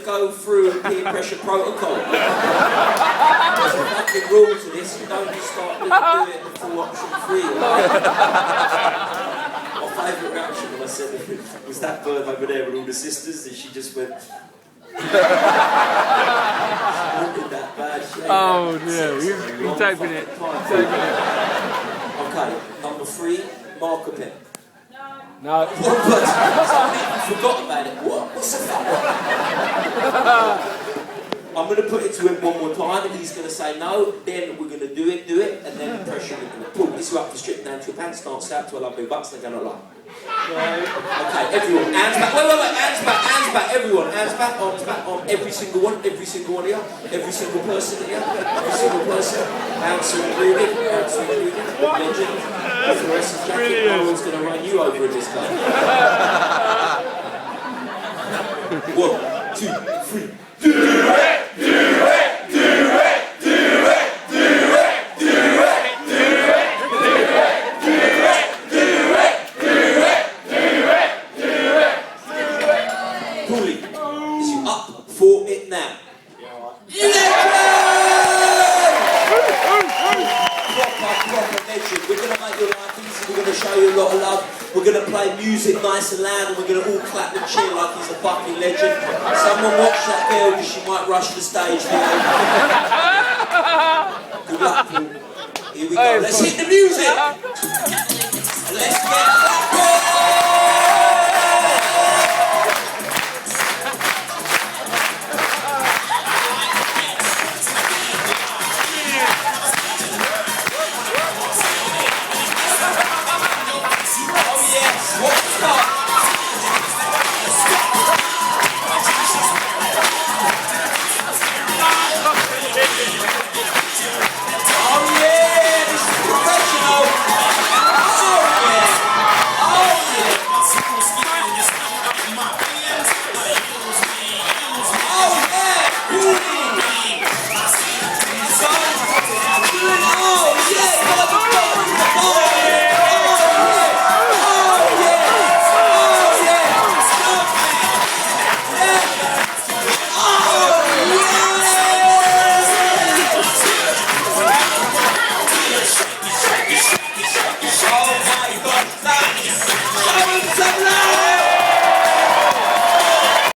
go through peer pressure protocol. There's a fucking rule to this. You don't just start doing it before option 3. Right? My favourite reaction when I said it was that bird over there with all the sisters, and she just went. That bad shit. Oh no, you're typing it. Okay, number 3, marker pen. No. What? But I forgot about it. What's the fuck? I'm going to put it to him one more time, and he's going to say no. Then we're going to do it, and then pressure we're going to pull. This is up to strip down to your pants, start step to a lovely bucks, they're going to lie. Okay, everyone, hands back. Wait, hands back, everyone, hands back, arms back, on every single one here, every single person here, every single person. Answer included, legend. Fluorescent jacket, no one's going to run you over in this game. 1, 2, 3. Do it! Coolly, is you up for it now? Proper legend. We're going to make your life easy, we're going to show you a lot of love, we're going to play music nice and loud, and we're going to all clap and cheer like he's a fucking legend. Someone watch that girl because she might rush the stage. Good luck, Paul. Here we go. Let's hit the music. Let's get